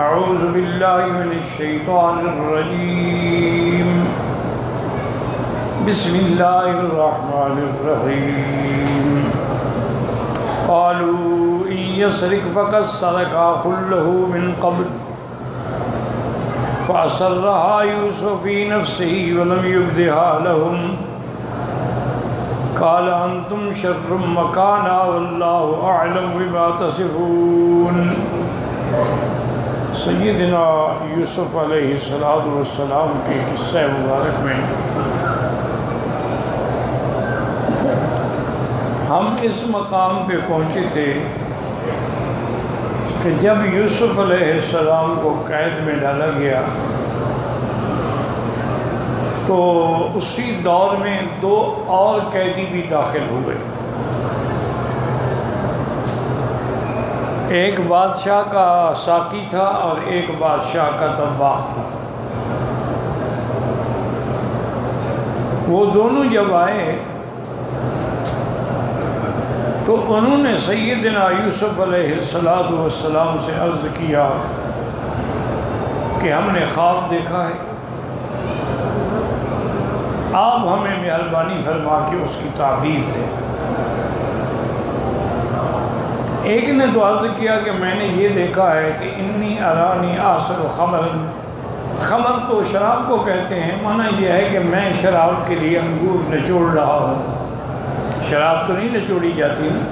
اعوذ باللہ من الشیطان الرجیم بسم اللہ الرحمن الرحیم قالوا ان يسرق فقد سرق اخ له من قبل فأسرها يوسف في نفسه ولم يبدها لهم قال انتم شر مكانا والله اعلم بما تصفون۔ سیدنا یوسف علیہ السلام کے قصہ مبارک میں ہم اس مقام پہ پہنچے تھے کہ جب یوسف علیہ السلام کو قید میں ڈالا گیا تو اسی دور میں دو اور قیدی بھی داخل ہوئے، ایک بادشاہ کا ساقی تھا اور ایک بادشاہ کا طباخ تھا۔ وہ دونوں جب آئے تو انہوں نے سیدنا یوسف علیہ السلام سے عرض کیا کہ ہم نے خواب دیکھا ہے، آپ ہمیں مہربانی فرما کے اس کی تعبیر دیں۔ ایک نے تو عرض کیا کہ میں نے یہ دیکھا ہے کہ انی ارانی آصر خمر تو شراب کو کہتے ہیں، معنی یہ ہے کہ میں شراب کے لیے انگور نچوڑ رہا ہوں، شراب تو نہیں نچوڑی جاتی نا۔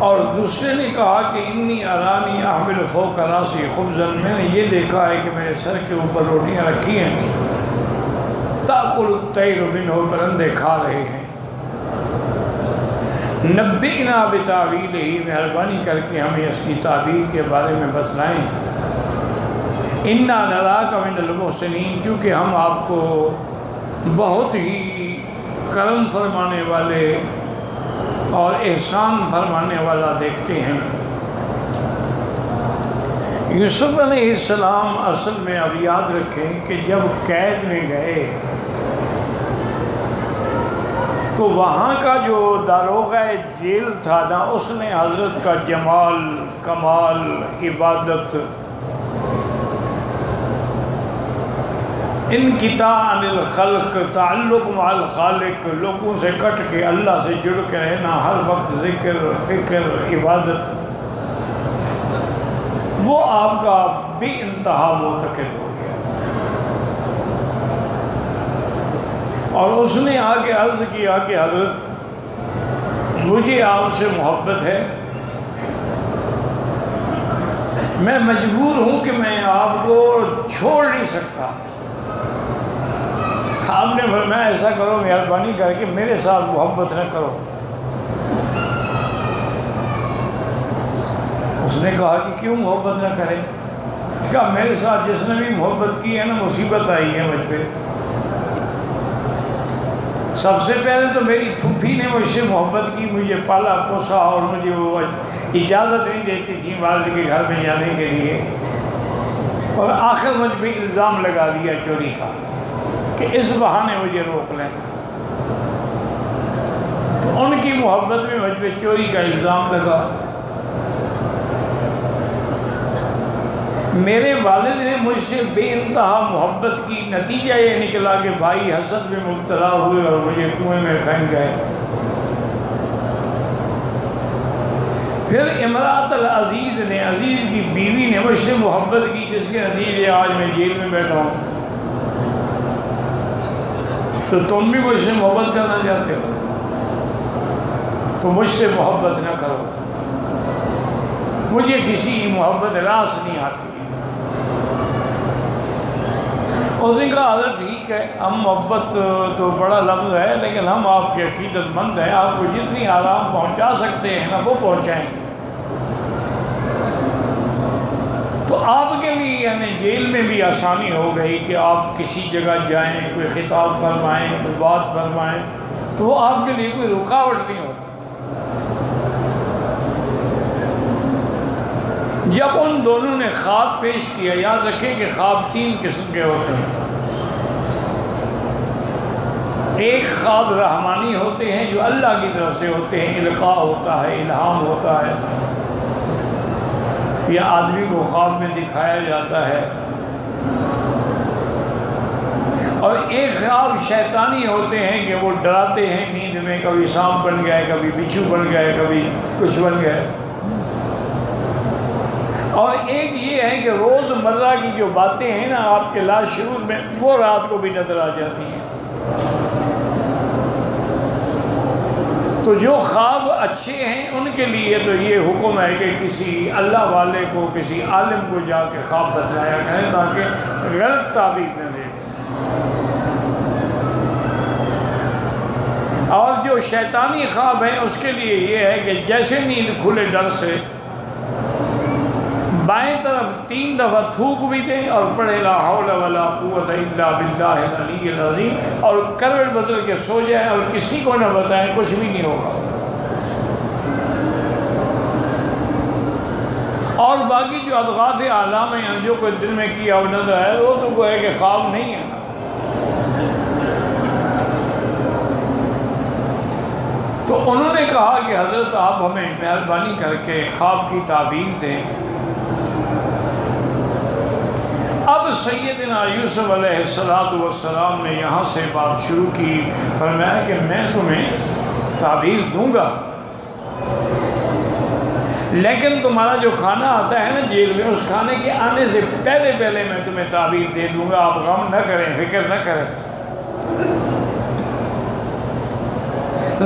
اور دوسرے نے کہا کہ انی ارانی احمل فوق راسی خبزا، میں نے یہ دیکھا ہے کہ میرے سر کے اوپر روٹیاں رکھی ہیں، تاکل الطیر منہ، پرندے کھا رہے ہیں۔ نبئنا بتاویلہ، مہربانی کر کے ہمیں اس کی تعبیر کے بارے میں بتلائیں۔ انا نراک من المحسنین، چونکہ ہم آپ کو بہت ہی کرم فرمانے والے اور احسان فرمانے والا دیکھتے ہیں۔ یوسف علیہ السلام اصل میں اب یاد رکھیں کہ جب قید میں گئے تو وہاں کا جو داروغہ جیل تھا نا، اس نے حضرت کا جمال، کمال، عبادت، انقطاع عن الخلق، تعلق مع الخالق، لوگوں سے کٹ کے اللہ سے جڑ کے رہنا، ہر وقت ذکر، فکر، عبادت، وہ آپ کا بے انتہا منتقل ہو گیا۔ اور اس نے آگے عرض کیا کہ حضرت مجھے آپ سے محبت ہے، میں مجبور ہوں کہ میں آپ کو چھوڑ نہیں سکتا۔ آپ نے فرمایا ایسا کرو، مہربانی کر کے میرے ساتھ محبت نہ کرو۔ اس نے کہا کہ کیوں محبت نہ کرے؟ کہا میرے ساتھ جس نے بھی محبت کی ہے نا، مصیبت آئی ہے مجھ پہ۔ سب سے پہلے تو میری پھوپھی نے مجھ سے محبت کی، مجھے پالا پوسا اور مجھے وہ اجازت نہیں دیتی تھی والد کے گھر میں جانے کے لیے، اور آخر مجھ پہ الزام لگا دیا چوری کا کہ اس بہانے مجھے روک لیں۔ تو ان کی محبت میں مجھ پہ چوری کا الزام لگا۔ میرے والد نے مجھ سے بے انتہا محبت کی، نتیجہ یہ نکلا کہ بھائی حسد میں مبتلا ہوئے اور مجھے کنویں میں پھینک گئے۔ پھر امرات العزیز نے، عزیز کی بیوی نے مجھ سے محبت کی، جس کے نتیجے آج میں جیل میں بیٹھا ہوں۔ تو تم بھی مجھ سے محبت کرنا چاہتے ہو تو مجھ سے محبت نہ کرو، مجھے کسی کی محبت راس نہیں آتی۔ اس نے کہا حضرت ٹھیک ہے، ہم محبت تو بڑا لفظ ہے لیکن ہم آپ کے عقیدت مند ہیں، آپ کو جتنی آرام پہنچا سکتے ہیں نا وہ پہنچائیں گے۔ تو آپ کے لیے یعنی جیل میں بھی آسانی ہو گئی کہ آپ کسی جگہ جائیں، کوئی خطاب فرمائیں، کوئی بات فرمائیں، تو وہ آپ کے لیے کوئی رکاوٹ نہیں ہوتی۔ جب ان دونوں نے خواب پیش کیا، یاد رکھیں کہ خواب تین قسم کے ہوتے ہیں۔ ایک خواب رحمانی ہوتے ہیں جو اللہ کی طرف سے ہوتے ہیں، القاء ہوتا ہے، الہام ہوتا ہے۔ یا آدمی کو خواب میں دکھایا جاتا ہے، اور ایک خواب شیطانی ہوتے ہیں کہ وہ ڈراتے ہیں نیند میں، کبھی سانپ بن گئے، کبھی بچھو بن گئے، کبھی کچھ بن گئے، اور ایک یہ ہے کہ روز مرہ کی جو باتیں ہیں نا آپ کے لاشعور میں، وہ رات کو بھی نظر آ جاتی ہیں۔ تو جو خواب اچھے ہیں ان کے لیے تو یہ حکم ہے کہ کسی اللہ والے کو، کسی عالم کو جا کے خواب بتلایا کریں تاکہ غلط تعبیر نہ دے۔ اور جو شیطانی خواب ہیں اس کے لیے یہ ہے کہ جیسے نیند کھلے ڈر سے بائیں طرف 3 دفعہ تھوک بھی دیں اور پڑھے لا حول ولا قوت الا باللہ العلی العظیم، اور کروٹ بدل کے سو جائیں اور کسی کو نہ بتائیں، کچھ بھی نہیں ہوگا۔ اور باقی جو اضغاث اعلام ہیں جو کوئی دل میں کیا ہو نظر ہے وہ تو کوئی ہے کہ خواب نہیں ہے۔ تو انہوں نے کہا کہ حضرت آپ ہمیں مہربانی کر کے خواب کی تعبیر دیں۔ اب سیدنا یوسف علیہ السلام نے یہاں سے بات شروع کی، فرمایا کہ میں تمہیں تعبیر دوں گا، لیکن تمہارا جو کھانا آتا ہے نا جیل میں، اس کھانے کے آنے سے پہلے میں تمہیں تعبیر دے دوں گا، آپ غم نہ کریں، فکر نہ کریں۔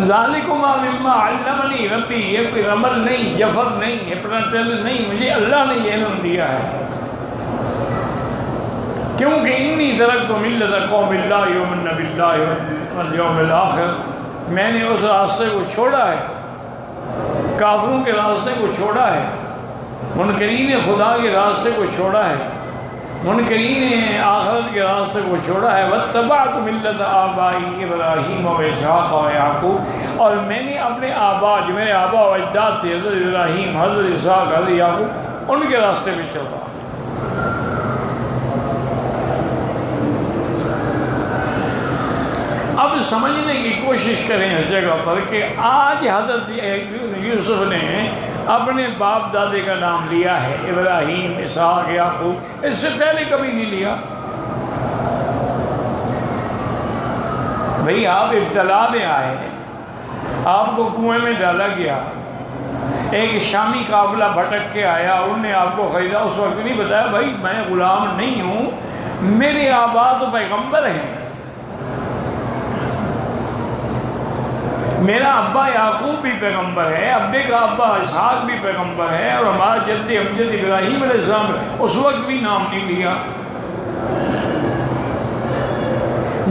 ذالکما مما علمنی ربی، یہ کوئی رمل نہیں، جفر نہیں، اپرنٹل نہیں، مجھے اللہ نے یہ علم دیا ہے، کیونکہ انی ترکت ملت قوم لا یؤمنون باللہ والیوم الآخر، میں نے اس راستے کو چھوڑا ہے، کافروں کے راستے کو چھوڑا ہے، منکرین خدا کے راستے کو چھوڑا ہے، منکرین آخرت کے راستے کو چھوڑا ہے۔ واتبعت ملت آبائی ابراہیم و اسحاق و یعقوب، اور میں نے اپنے آبا، جو میرے آبا و اجداد تھے، حضرت ابراہیم، حضرت اسحاق، حضرت یعقوب، ان کے راستے پہ چلا۔ اب سمجھنے کی کوشش کریں اس جگہ پر کہ آج حضرت یوسف نے اپنے باپ دادے کا نام لیا ہے، ابراہیم، اسحاق، یعقوب، اس سے پہلے کبھی نہیں لیا۔ بھئی آپ ابتلا میں آئے، آپ کو کنویں میں ڈالا گیا، ایک شامی قافلہ بھٹک کے آیا، انہوں نے آپ کو خریدا، اس وقت نہیں بتایا بھائی میں غلام نہیں ہوں، میرے آبا تو پیغمبر ہیں، میرا ابا یعقوب بھی پیغمبر ہے، ابے کا ابا اسحاق بھی پیغمبر ہے، اور ہمارا جد امجد ابراہیم علیہ السلام اس وقت بھی نام نہیں لیا۔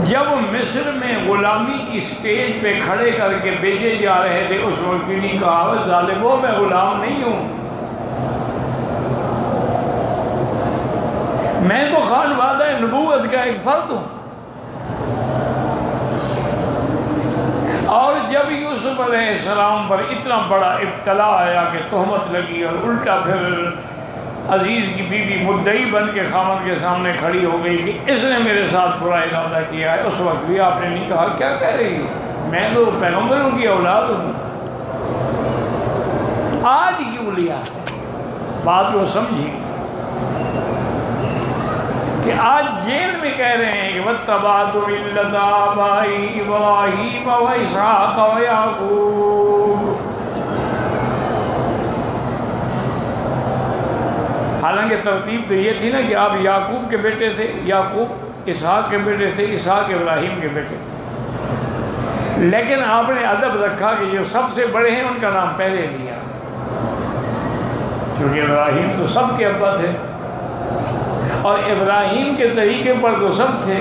جب مصر میں غلامی کی سٹیج پہ کھڑے کر کے بیچے جا رہے تھے اس وقت بھی نہیں کہا ظالموں میں غلام نہیں ہوں، میں تو خانوادہ نبوت کا ایک فرد ہوں۔ اور جب یوسف علیہ السلام پر اتنا بڑا ابتلا آیا کہ تہمت لگی اور الٹا پھر عزیز کی بیوی مدعی بن کے خامد کے سامنے کھڑی ہو گئی کہ اس نے میرے ساتھ برا ارادہ کیا ہے، اس وقت بھی آپ نے نہیں کہا کیا کہہ رہی ہو، میں تو پیغمبروں کی اولاد ہوں۔ آج کیوں لیا بات کو سمجھی کہ آج جیل میں کہہ رہے ہیں کہ واتبعت ملت آبائی ابراہیم و اسحاق و یعقوب، حالانکہ ترتیب تو یہ تھی نا کہ آپ یعقوب کے بیٹے تھے، یعقوب اسحاق کے بیٹے تھے، اسحاق ابراہیم کے بیٹے تھے، لیکن آپ نے ادب رکھا کہ جو سب سے بڑے ہیں ان کا نام پہلے لیا، کیونکہ ابراہیم تو سب کے ابا تھے اور ابراہیم کے طریقے پر تو سب تھے،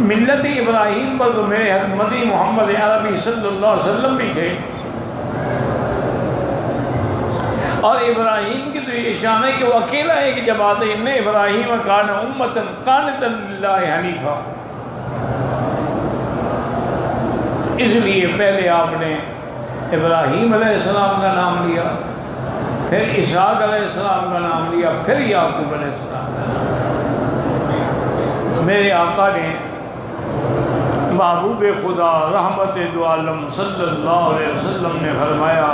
ملت ابراہیم پر تو میرے مدی محمد عربی صلی اللہ علیہ وسلم بھی تھے، اور ابراہیم کی تو یہ شان ہے کہ وہ اکیلا ہے کہ جب آتے ان ابراہیم کان امتن قانتا للہ حنیفا، اس لیے پہلے آپ نے ابراہیم علیہ السلام کا نام لیا، پھر اسحاق علیہ السلام کا نام لیا، پھر یعقوب علیہ السلام کا نام۔ میرے آقا نے محبوب خدا رحمت دو عالم صلی اللہ علیہ وسلم نے فرمایا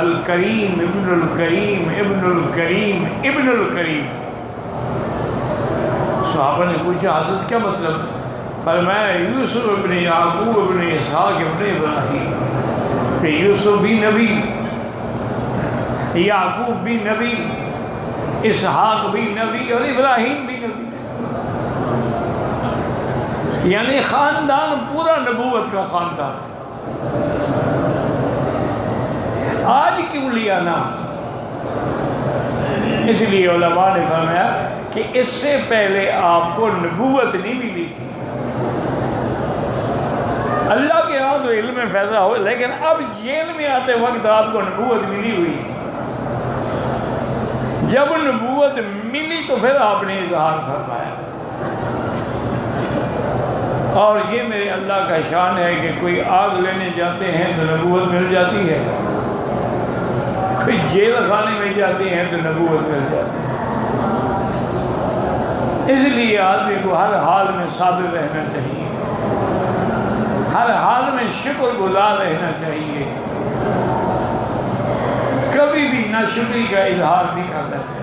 الکریم ابن الکریم ابن الکریم ابن الکریم۔ صحابہ نے پوچھا حضرت کیا مطلب؟ فرمایا یوسف ابن یعقوب ابن اسحاق ابن ابراہیم، کہ یوسف بھی نبی، یعقوب بھی نبی، اسحاق بھی نبی اور ابراہیم بھی نبی، یعنی خاندان پورا نبوت کا خاندان۔ آج کیوں لیا نام؟ اس لیے علماء نے فرمایا کہ اس سے پہلے آپ کو نبوت نہیں ملی تھی، اللہ کے ہاں تو علم میں فیضہ ہو، لیکن اب جیل میں آتے وقت آپ کو نبوت ملی ہوئی تھی۔ جب نبوت ملی تو پھر آپ نے اظہار فرمایا، اور یہ میرے اللہ کا شان ہے کہ کوئی آگ لینے جاتے ہیں تو نبوت مل جاتی ہے، کوئی جیل خانے میں جاتے ہیں تو نبوت مل جاتی ہے۔ اس لیے آدمی کو ہر حال میں صابر رہنا چاہیے، ہر حال میں شکر گزار رہنا چاہیے، کبھی بھی ناشکری کا اظہار نہیں کرنا چاہیے۔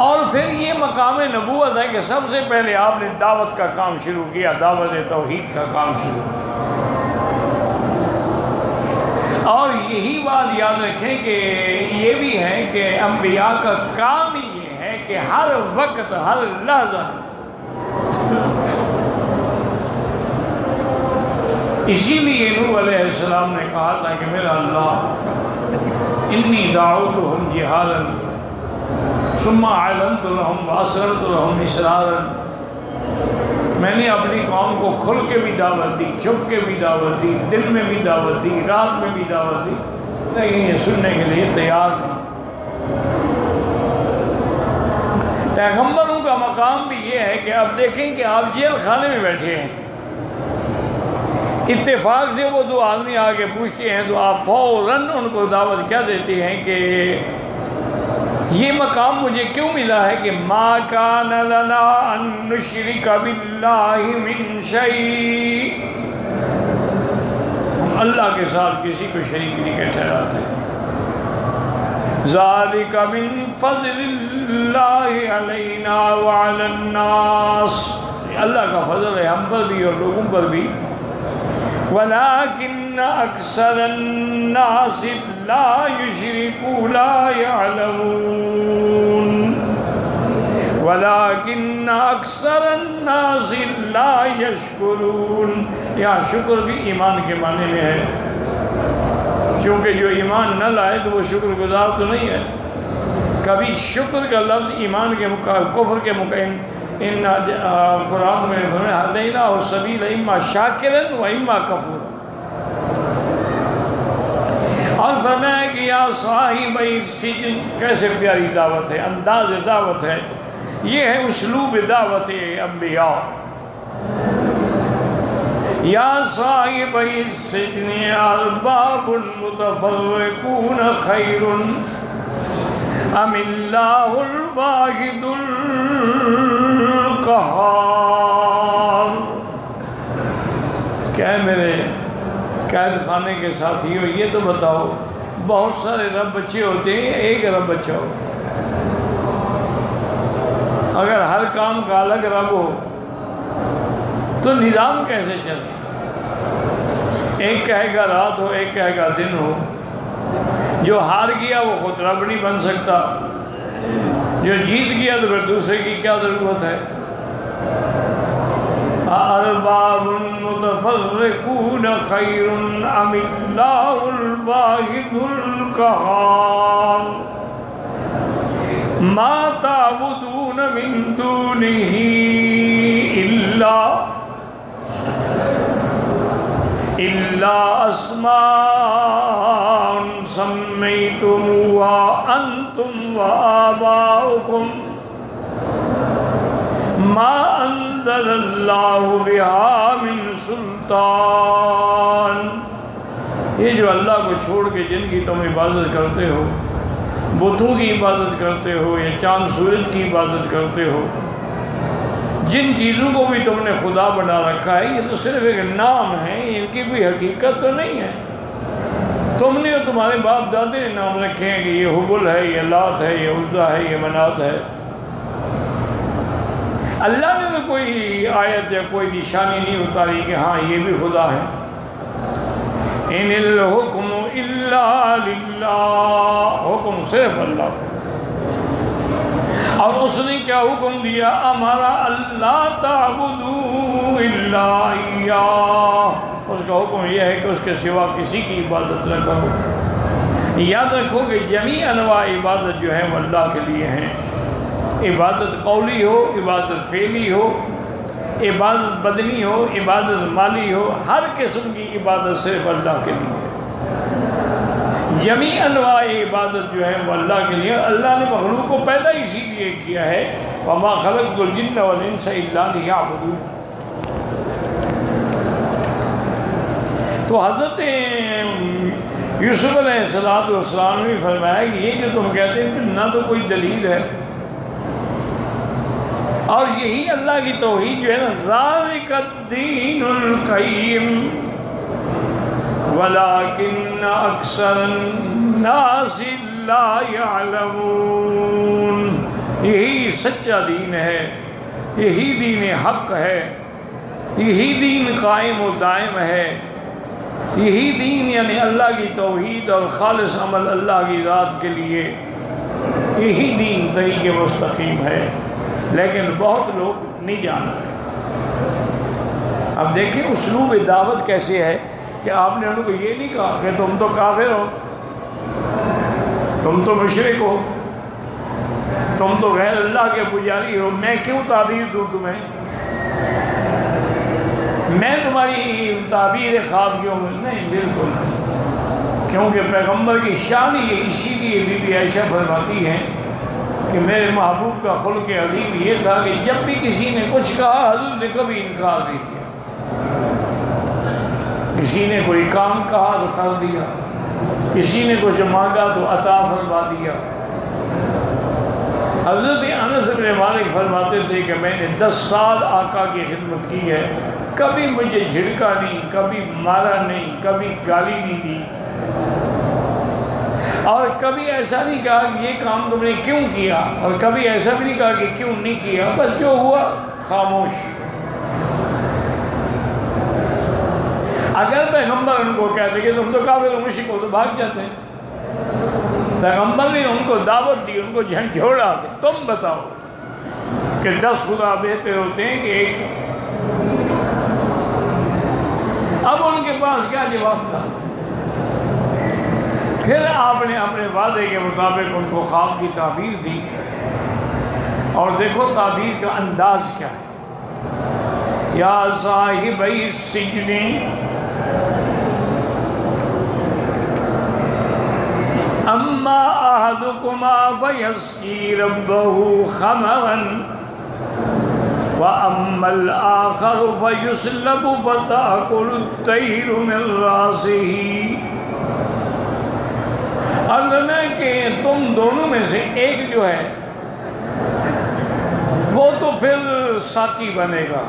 اور پھر یہ مقام نبوت ہے کہ سب سے پہلے آپ نے دعوت کا کام شروع کیا، دعوت توحید کا کام شروع کیا۔ اور یہی بات یاد رکھیں کہ یہ بھی ہے کہ انبیاء کا کام ہی یہ ہے کہ ہر وقت ہر لحظہ، اسی لیے نوح علیہ السلام نے کہا تھا کہ میرا اللہ انی دعوتہم جہارا ثم اعلنت لهم واسررت لهم اسرارا، میں نے اپنی قوم کو کھل کے بھی دعوت دی، چھپ کے بھی دعوت دی، دن میں بھی دعوت دی، رات میں بھی دعوت دی، لیکن یہ سننے کے لیے تیار نہیں۔ پیغمبروں کا مقام بھی یہ ہے کہ اب دیکھیں کہ آپ جیل خانے میں بیٹھے ہیں، اتفاق سے وہ دو آدمی آگے پوچھتے ہیں تو آپ فوراً ان کو دعوت کیا دیتے ہیں کہ یہ مقام مجھے کیوں ملا ہے کہ ما کان لنا ان نشرک باللہ من شیء، ہم اللہ کے ساتھ کسی کو شریک نہیں کہ ٹھہراتے، ذالک من فضل اللہ علینا وعلی الناس، اللہ کا فضل ہے ہم پر بھی اور لوگوں پر بھی، ولیکن اکثر الناس لا یشرکون لا یعلمون، ولیکن اکثر الناس لا یشکرون۔ یہاں شکر بھی ایمان کے معنی میں ہے، کیونکہ جو ایمان نہ لائے تو وہ شکر گزار تو نہیں ہے۔ کبھی شکر کا لفظ ایمان کے کفر کے مقابل ان قرآن میں فرمایا ہدیناہ السبیل اما شاکرا و اما کفورا، اور فرمایا کہ یا صاحب السجن، کیسے پیاری دعوت ہے، انداز دعوت ہے، یہ ہے اسلوب دعوت انبیاء۔ یا صاحب السجن ارباب متفرقون خیر ام اللہ الواحد القہار، کیا میرے قید خانے کے ساتھیوں یہ تو بتاؤ، بہت سارے رب بچے ہوتے ہیں، ایک رب بچہ ہوتا ہے؟ اگر ہر کام کا الگ رب ہو تو نظام کیسے چلے؟ ایک کہے گا رات ہو، ایک کہے گا دن ہو، جو ہار گیا وہ خود رب نہیں بن سکتا، جو جیت گیا تو پھر دوسرے کی کیا ضرورت ہے؟ ارباب متفرقون خیر ام اللہ الواحد القہار ما تعبدون من دونہ الا اسماء سمیتموها انتم وآباؤکم ما انزل اللہ بہا من سلطان۔ یہ جو اللہ کو چھوڑ کے جن کی تم عبادت کرتے ہو، بتوں کی عبادت کرتے ہو یا چاند سورج کی عبادت کرتے ہو، جن چیزوں کو بھی تم نے خدا بنا رکھا ہے یہ تو صرف ایک نام ہے، ان کی کوئی حقیقت تو نہیں ہے۔ تم نے اور تمہارے باپ دادے نے نام رکھے ہیں کہ یہ حبل ہے، یہ لات ہے، یہ عزا ہے، یہ منات ہے۔ اللہ نے تو کوئی آیت یا کوئی نشانی نہیں اتاری کہ ہاں یہ بھی خدا ہے۔ ان الحکم الا للہ، حکم صرف اللہ کو۔ اور اس نے کیا حکم دیا؟ ہمارا اللہ تعبدوا الا ایاہ، اس کا حکم یہ ہے کہ اس کے سوا کسی کی عبادت نہ کرو۔ یاد رکھو کہ جمیع انواع عبادت جو ہے وہ اللہ کے لیے ہیں، عبادت قولی ہو، عبادت فعلی ہو، عبادت بدنی ہو، عبادت مالی ہو، ہر قسم کی عبادت صرف اللہ کے لیے ہے۔ جمیع انواع عبادت جو ہے وہ اللہ کے لیے۔ اللہ نے مخلوق کو پیدا اسی لیے کیا ہے، وَمَا خَلَقْتُ الْجِنَّ وَالْإِنسَ إِلَّا لِيَعْبُدُونِ۔ تو حضرت یوسف علیہ السلام نے بھی فرمایا کہ یہ جو تم کہتے ہیں کہ نہ تو کوئی دلیل ہے، اور یہی اللہ کی توحید جو ہے نا، ذَلِكَ الدِّينُ الْقَيِّمُ وَلَكِنَّ أَكْثَرَ النَّاسِ لَا يَعْلَمُونَ۔ یہی سچا دین ہے، یہی دین حق ہے، یہی دین قائم و دائم ہے، یہی دین یعنی اللہ کی توحید اور خالص عمل اللہ کی ذات کے لیے، یہی دین طریق مستقیم ہے، لیکن بہت لوگ نہیں جانتے۔ اب دیکھیں اسلوب دعوت کیسے ہے کہ آپ نے ان کو یہ نہیں کہا کہ تم تو کافر ہو، تم تو مشرک ہو، تم تو غیر اللہ کے پجاری ہو، میں کیوں تعبیر دوں تمہیں، میں تمہاری تعبیر خواب کیوں؟ نہیں، بالکل نہیں، کیونکہ پیغمبر کی شان یہ اسی لیے بی بی عائشہ فرماتی ہیں کہ میرے محبوب کا خلق عظیم یہ تھا کہ جب بھی کسی نے کچھ کہا حضور نے کبھی انکار نہیں کیا، کسی نے کوئی کام کہا تو کر دیا، کسی نے کچھ مانگا تو عطا فرما دیا۔ حضرت انس بن مالک فرماتے تھے کہ میں نے 10 سال آقا کی خدمت کی ہے، کبھی مجھے جھڑکا نہیں، کبھی مارا نہیں، کبھی گالی نہیں دی، اور کبھی ایسا نہیں کہا کہ یہ کام تم نے کیوں کیا، اور کبھی ایسا بھی نہیں کہا کہ کیوں نہیں کیا، بس جو ہوا خاموش۔ اگر پیغمبر ان کو کہتے کہ تم تو کافر و مشرک ہو تو بھاگ جاتے ہیں۔ پیغمبر نے ان کو دعوت دی، ان کو جھنجھوڑا کہ تم بتاؤ کہ 10 خدا بہتر ہوتے ہیں کہ ایک۔ اب ان کے پاس کیا جواب تھا؟ پھر آپ نے اپنے وعدے کے مطابق ان کو خواب کی تعبیر دی، اور دیکھو تعبیر کا انداز کیا ہے۔ یا صاحبی السجن اما احدکما فیسقی ربہ خمرا واما الاخر فیسلب فتأکل الطیر من راسہ۔ اگر کہ تم دونوں میں سے ایک جو ہے وہ تو پھر ساقی بنے گا،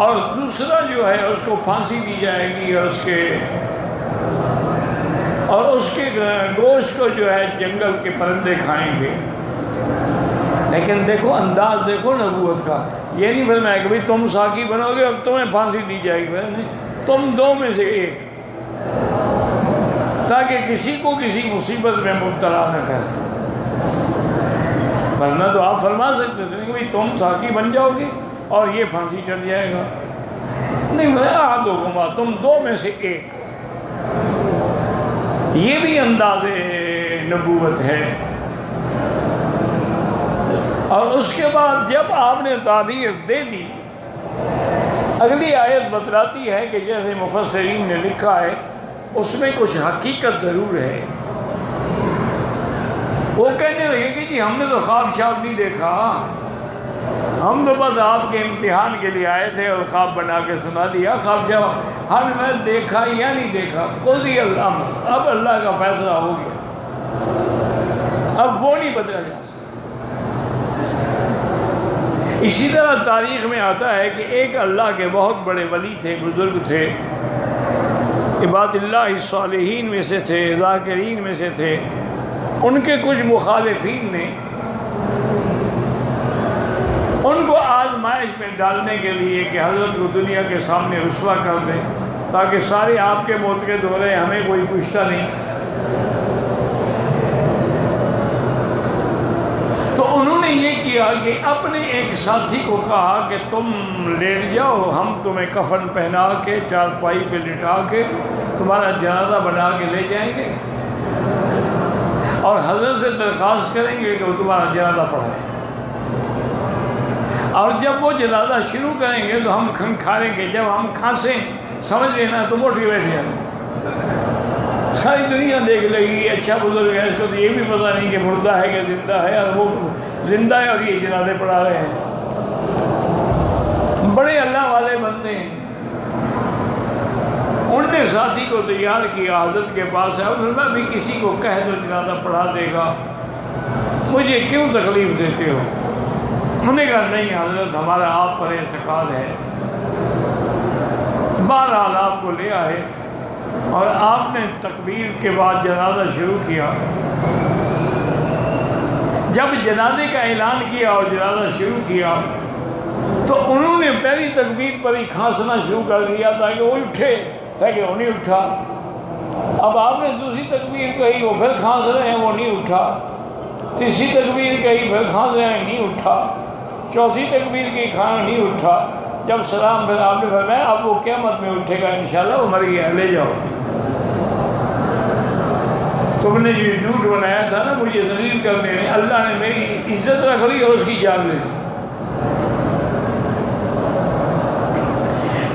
اور دوسرا جو ہے اس کو پھانسی دی جائے گی، اور اس کے گوشت کو جو ہے جنگل کے پرندے کھائیں گے۔ لیکن دیکھو انداز، دیکھو نبوت کا، یہ نہیں فرمایا کہ بھئی تم ساقی بنو گے اور تمہیں پھانسی دی جائے گی، نہیں، تم دو میں سے ایک، تاکہ کسی کو کسی مصیبت میں مبتلا نہ کرے۔ ورنہ تو آپ فرما سکتے تھے کہ بھئی تم ساقی بن جاؤ گے اور یہ پھانسی چڑھ جائے گا، نہیں، میں احدکما، تم دو میں سے ایک۔ یہ بھی انداز نبوت ہے۔ اور اس کے بعد جب آپ نے تعبیر دے دی، اگلی آیت بتلاتی ہے کہ جیسے مفسرین نے لکھا ہے اس میں کچھ حقیقت ضرور ہے۔ وہ کہنے لگے کہ جی ہم نے تو خواب شاب نہیں دیکھا، ہم تو بس آپ کے امتحان کے لیے آئے تھے اور خواب بنا کے سنا دیا، خواب شاب ہم نے دیکھا یا نہیں دیکھا، قضی الامر، اب اللہ کا فیصلہ ہو گیا، اب وہ نہیں بدلا جا سکتا۔ اسی طرح تاریخ میں آتا ہے کہ ایک اللہ کے بہت بڑے ولی تھے، بزرگ تھے، عباد اللہ الصالحین میں سے تھے، ذاکرین میں سے تھے۔ ان کے کچھ مخالفین نے ان کو آزمائش میں ڈالنے کے لیے کہ حضرت کو دنیا کے سامنے رسوا کر دیں تاکہ سارے آپ کے معتقد ہو رہے، ہمیں کوئی پوچھتا نہیں۔ تو انہوں نے یہ کیا کہ اپنے ایک ساتھی کو کہا کہ تم لیٹ جاؤ، ہم تمہیں کفن پہنا کے چارپائی پہ لٹا کے تمہارا جنازہ بنا کے لے جائیں گے اور حضرت سے درخواست کریں گے کہ وہ تمہارا جنازہ پڑھائیں، اور جب وہ جنازہ شروع کریں گے تو ہم کھنکھاریں گے، جب ہم کھانسیں سمجھ لینا تو موٹی بیٹھ جانا۔ ساری دنیا دیکھ لے گی اچھا بزرگ ہے، اس کو تو یہ بھی پتہ نہیں کہ مردہ ہے کہ زندہ ہے، اور وہ زندہ ہے اور یہ جنازے پڑھا رہے ہیں۔ بڑے اللہ والے بندے ہیں۔ ان نے ساتھی کو تیار کیا، حضرت کے پاس ہے، اور میں بھی کسی کو کہہ دو جنازہ پڑھا دے گا، مجھے کیوں تکلیف دیتے ہو؟ انہوں نے کہا نہیں حضرت، ہمارا آپ پر اعتقاد ہے۔ بہرحال آپ کو لے آئے اور آپ نے تکبیر کے بعد جنازہ شروع کیا۔ جب جنازے کا اعلان کیا اور جنازہ شروع کیا تو انہوں نے پہلی تکبیر پر ہی کھانسنا شروع کر دیا تاکہ وہ اٹھے، لیکن وہ نہیں اٹھا۔ اب آپ نے دوسری تکبیر کہی، وہ پھر کھانس رہے ہیں، وہ نہیں اٹھا۔ تیسری تکبیر کہی، پھر کھانس رہے ہیں، نہیں اٹھا۔ چوتھی تکبیر کی، کھانا نہیں اٹھا۔ جب سلام پھر آپ نے فرمایا اب وہ قیامت میں اٹھے گا انشاءاللہ، وہ مر گیا، لے جاؤ۔ تم نے جو جھوٹ بنایا تھا نا مجھے ذلیل کرنے میں، اللہ نے میری عزت رکھ لی اور اس کی جان لے لی۔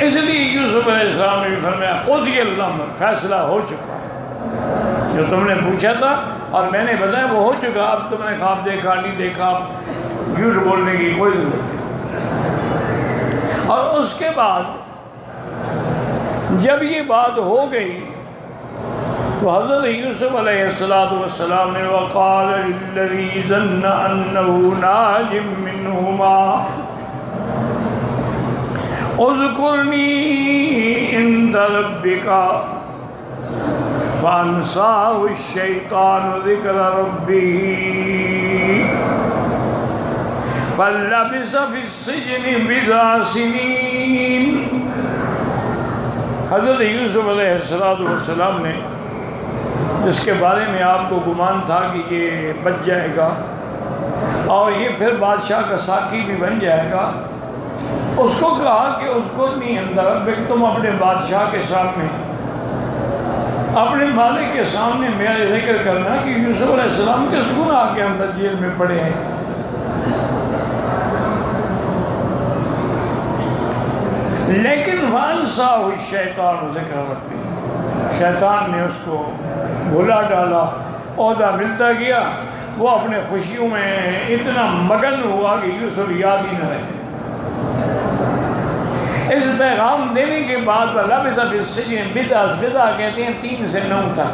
اس لیے یوسف علیہ السلام نے بھی فرمایا قضی الامر، فیصلہ ہو چکا، جو تم نے پوچھا تھا اور میں نے بتایا وہ ہو چکا، اب تم نے خواب دیکھا نہیں دیکھا، جھوٹ بولنے کی کوئی ضرورت نہیں۔ اور اس کے بعد جب یہ بات ہو گئی تو حضرت یوسف علیہ السلام نے وقال للذی ظن انہ ناج منہما اذکرنی عند ربک فانساہ الشیطان ذکر ربہ فلبث فی السجن بضع سنین۔ حضرت یوسف علیہ السلام نے، جس کے بارے میں آپ کو گمان تھا کہ یہ بچ جائے گا اور یہ پھر بادشاہ کا ساقی بھی بن جائے گا، اس کو کہا کہ اس کو نہیں اندر تم اپنے بادشاہ کے سامنے، اپنے مالک کے سامنے میرا ذکر کرنا کہ یوسف علیہ السلام کس گناہ کے اندر جیل میں پڑے ہیں۔ لیکن وانساہ الشیطان ذکر ربہ، شیطان نے اس کو بھلا ڈالا، عہدہ ملتا گیا، وہ اپنے خوشیوں میں اتنا مگن ہوا کہ یوسف یاد ہی نہ رہے۔ اس پیغام دینے کے بعد لبث فی السجن بضع کہتے ہیں 3 سے 9 تک،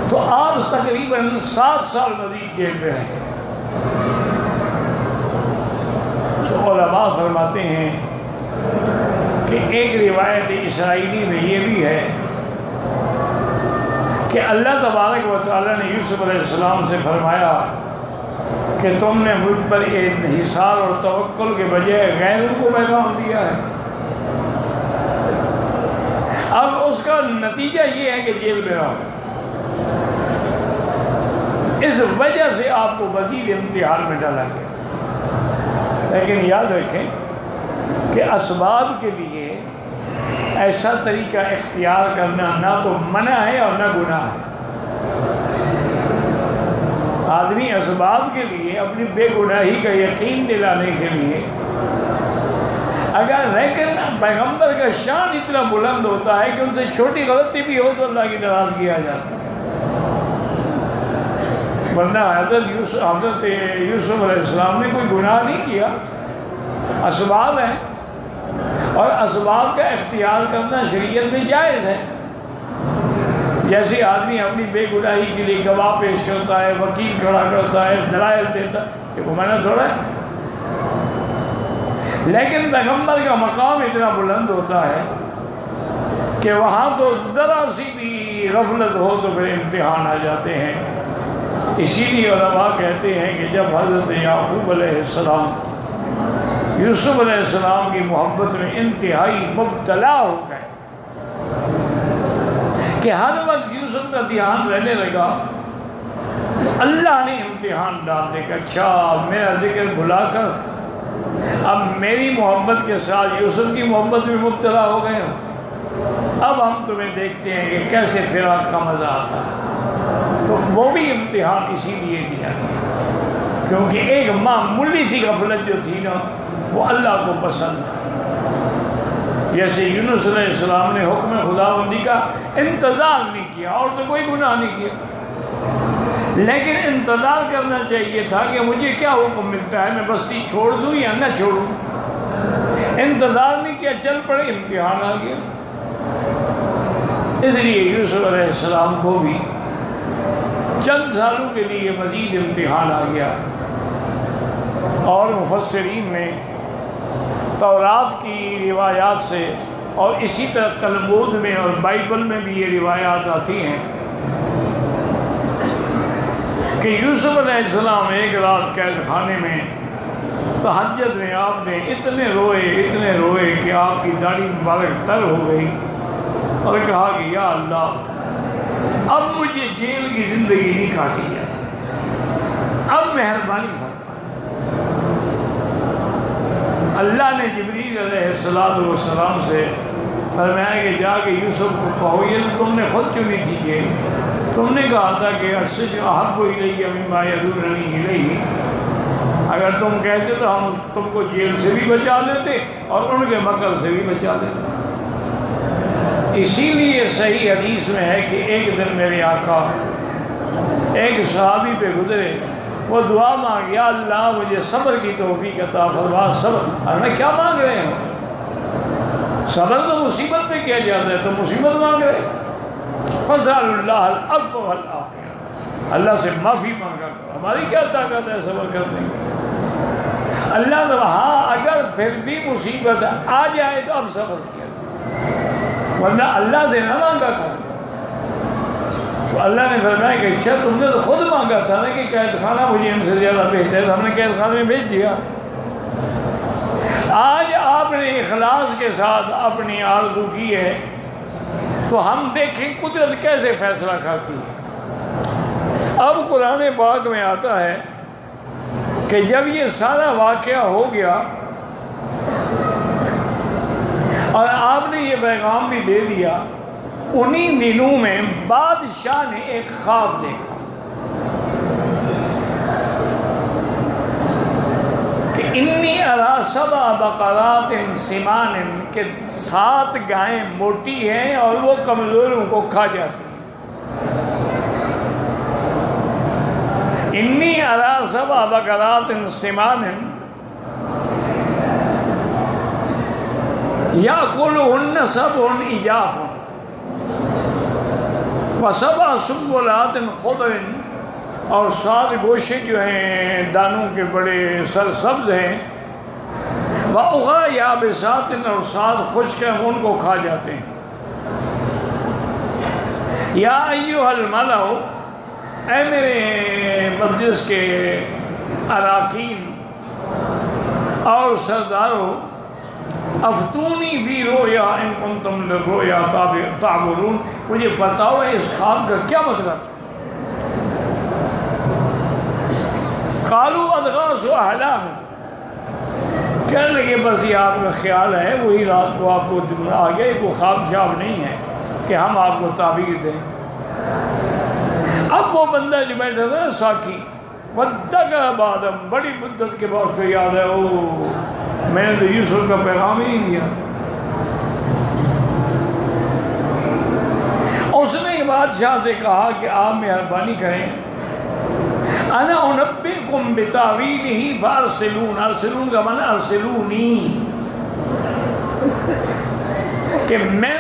تو آپ تقریباً 7 سال مزید جیل میں رہے۔ تو علماء فرماتے ہیں کہ ایک روایت اسرائیلی میں یہ بھی ہے کہ اللہ تبارک و تعالیٰ نے یوسف علیہ السلام سے فرمایا کہ تم نے مجھ پر انحصار اور توکل کے بجائے غیروں کو پیغام دیا ہے۔ اب اس کا نتیجہ یہ ہے کہ جیل میں رہو، اس وجہ سے آپ کو مزید امتحان میں ڈالا گیا۔ لیکن یاد رکھیں کہ اسباب کے لیے ایسا طریقہ اختیار کرنا نہ تو منع ہے اور نہ گناہ ہے۔ آدمی اسباب کے لیے اپنی بے گناہی کا یقین دلانے کے لیے اگر لیکن پیغمبر کا شان اتنا بلند ہوتا ہے کہ ان سے چھوٹی غلطی بھی ہو تو اللہ کی ناراضگی آ جاتی ہے۔ ورنہ حضرت یوسف علیہ السلام نے کوئی گناہ نہیں کیا، اسباب ہیں اور اسباب کا اختیار کرنا شریعت میں جائز ہے، جیسے آدمی اپنی بے گناہی کے لیے گواہ پیش کرتا ہے، وکیل کھڑا کرتا ہے، دلائل دیتا ہے، یہ کو میں نے تھوڑا ہے۔ لیکن پیغمبر کا مقام اتنا بلند ہوتا ہے کہ وہاں تو ذرا سی بھی غفلت ہو تو پھر امتحان آ جاتے ہیں۔ اسی لیے علماء کہتے ہیں کہ جب حضرت یعقوب علیہ السلام یوسف علیہ السلام کی محبت میں انتہائی مبتلا ہو گئے کہ ہر وقت یوسف کا دھیان رہنے لگا، تو اللہ نے امتحان ڈال دے کہ اچھا میرا ذکر بھلا کر اب میری محبت کے ساتھ یوسف کی محبت میں مبتلا ہو گئے ہو، اب ہم تمہیں دیکھتے ہیں کہ کیسے فراق کا مزہ آتا ہے۔ تو وہ بھی امتحان اسی لیے دیا گیا کیونکہ ایک معمولی سی غفلت جو تھی نا وہ اللہ کو پسند ہے۔ جیسے یونس علیہ السلام نے حکم خداوندی کا انتظار نہیں کیا اور تو کوئی گناہ نہیں کیا، لیکن انتظار کرنا چاہیے تھا کہ مجھے کیا حکم ملتا ہے، میں بستی چھوڑ دوں یا نہ چھوڑوں۔ انتظار نہیں کیا، چل پڑے، امتحان آ گیا۔ اس لیے یوسف علیہ السلام کو بھی چند سالوں کے لیے مزید امتحان آ گیا، اور مفسرین میں تورات کی روایات سے اور اسی طرح تلمود میں اور بائبل میں بھی یہ روایات آتی ہیں کہ یوسف علیہ السلام ایک رات قید خانے میں تہجد میں آپ نے اتنے روئے کہ آپ کی داڑھی مبارک تر ہو گئی، اور کہا کہ یا اللہ اب مجھے جیل کی زندگی نہیں کاٹی ہے، اب مہربانی فرما۔ اللہ نے جبریل علیہ السلام سے فرمایا کہ جا کے یوسف کو کہو یہ تم نے خود چنی تھی جیل، تم نے کہا تھا کہ السجن احب الی مما یدعوننی الیہ، اگر تم کہتے تو ہم تم کو جیل سے بھی بچا لیتے اور ان کے مکر سے بھی بچا لیتے۔ اسی لیے صحیح حدیث میں ہے کہ ایک دن میرے آقا ایک صحابی پہ گزرے، وہ دعا مانگ، یا اللہ مجھے صبر کی توفیق عطا فرما۔ صبر، اور میں کیا مانگ رہے ہوں؟ صبر تو مصیبت پہ کیا جاتا ہے، تو مصیبت مانگ رہے۔ فضل اللہ العفو والعافیہ، اللہ سے معافی مانگا کرو، ہماری کیا طاقت ہے صبر کرنے کی؟ اللہ نے ہاں اگر پھر بھی مصیبت آ جائے تو اب صبر کیا، ورنہ اللہ سے نہ مانگا کرو۔ تو اللہ نے فرمایا کہ اچھا تم نے تو خود مانگا تھا نا کہ قید خانہ مجھے ان سے زیادہ بہتر ہے، ہم نے قید خانے میں بھیج دیا۔ آج آپ نے اخلاص کے ساتھ اپنی آرزو کی ہے تو ہم دیکھیں قدرت کیسے فیصلہ کرتی ہے۔ اب قرآن پاک میں آتا ہے کہ جب یہ سارا واقعہ ہو گیا اور آپ نے یہ پیغام بھی دے دیا، انہی دنوں میں بادشاہ نے ایک خواب دیکھا کہ انی اری سبع بقرات سمان، کہ 7 گائیں موٹی ہیں اور وہ کمزوروں کو کھا جاتی ہیں۔ انی اری سبع بقرات سمان یأکلہن سبع عجاف وسبع سنبلات خضر، اور 7 گوشے جو ہیں دانوں کے بڑے سرسبز ہیں، وأخر یابسات، اور 7 خشک ہیں ان کو کھا جاتے ہیں۔ یا ایھا الملأ، اے میرے مجلس کے اراکین اور سرداروں، افتونی فی رؤیا ان کنتم للرؤیا تعبرون، مجھے بتاؤ اس خواب کا کیا مطلب؟ قالوا اضغاث احلام، کہنے لگے بس یہ آپ کا خیال ہے، وہی رات کو آپ کو آ گیا، کوئی خواب شاب نہیں ہے کہ ہم آپ کو تعبیر دیں۔ اب وہ بندہ جو بیٹھا تھا نا ساکھی، وَاتَّقَى بَعْدًا، بڑی مدت کے بعد کو یاد ہے، میں نے تو یوسف کا پیغام ہی نہیں دیا۔ اس نے بادشاہ سے کہا کہ آپ مہربانی کریں، انا انبئکم بتاویلہ فارسلون، ارسلون کا معنی ارسلونی، کہ میں